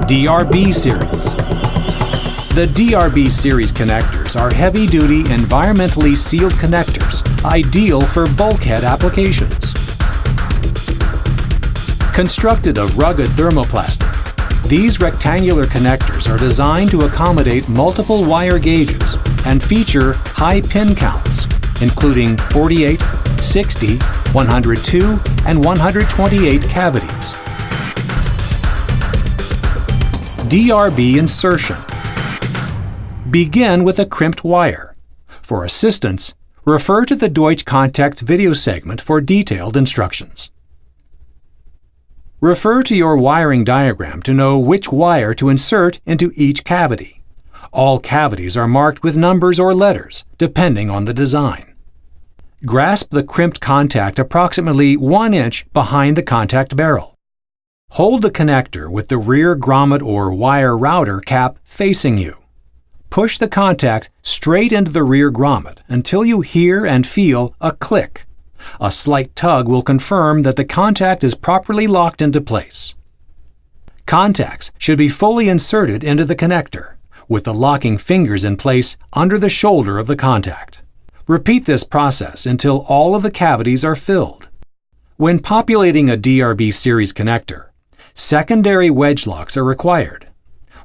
DRB series. The DRB series connectors are heavy-duty, environmentally sealed connectors, ideal for bulkhead applications. Constructed of rugged thermoplastic, these rectangular connectors are designed to accommodate multiple wire gauges and feature high pin counts, including 48, 60, 102, and 128 cavities. DRB insertion. Begin with a crimped wire. For assistance, refer to the DEUTSCH Contacts video segment for detailed instructions. Refer to your wiring diagram to know which wire to insert into each cavity. All cavities are marked with numbers or letters, depending on the design. Grasp the crimped contact approximately 1 inch behind the contact barrel. Hold the connector with the rear grommet or wire router cap facing you. Push the contact straight into the rear grommet until you hear and feel a click. A slight tug will confirm that the contact is properly locked into place. Contacts should be fully inserted into the connector, with the locking fingers in place under the shoulder of the contact. Repeat this process until all of the cavities are filled. When populating a DRB series connector, secondary wedge locks are required.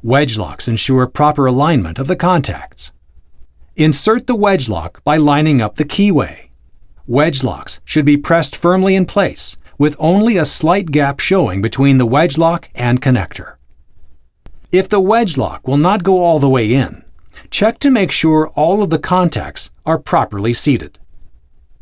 Wedge locks ensure proper alignment of the contacts. Insert the wedge lock by lining up the keyway. Wedge locks should be pressed firmly in place, with only a slight gap showing between the wedge lock and connector. If the wedge lock will not go all the way in, check to make sure all of the contacts are properly seated.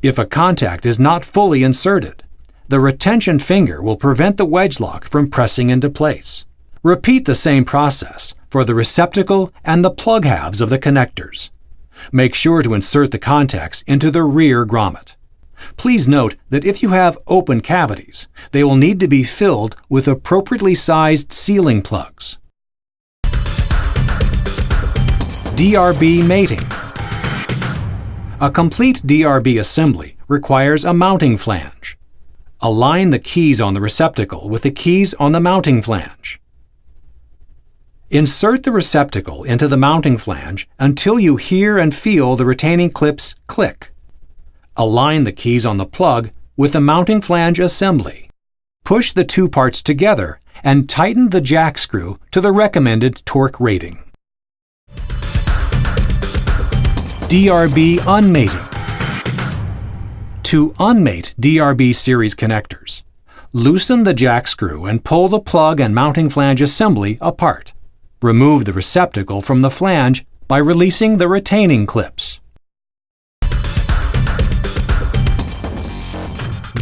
If a contact is not fully inserted, the retention finger will prevent the wedge lock from pressing into place. Repeat the same process for the receptacle and the plug halves of the connectors. Make sure to insert the contacts into the rear grommet. Please note that if you have open cavities, they will need to be filled with appropriately sized sealing plugs. DRB mating. A complete DRB assembly requires a mounting flange. Align the keys on the receptacle with the keys on the mounting flange. Insert the receptacle into the mounting flange until you hear and feel the retaining clips click. Align the keys on the plug with the mounting flange assembly. Push the two parts together and tighten the jack screw to the recommended torque rating. DRB unmating. To unmate DRB series connectors, loosen the jack screw and pull the plug and mounting flange assembly apart. Remove the receptacle from the flange by releasing the retaining clips.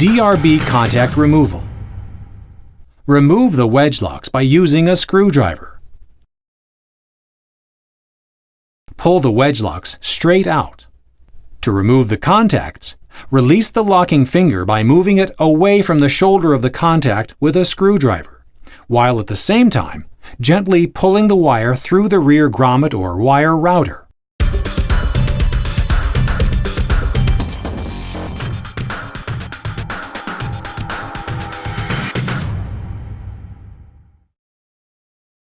DRB contact removal. Remove the wedge locks by using a screwdriver. Pull the wedge locks straight out. To remove the contacts, release the locking finger by moving it away from the shoulder of the contact with a screwdriver, while at the same time gently pulling the wire through the rear grommet or wire router.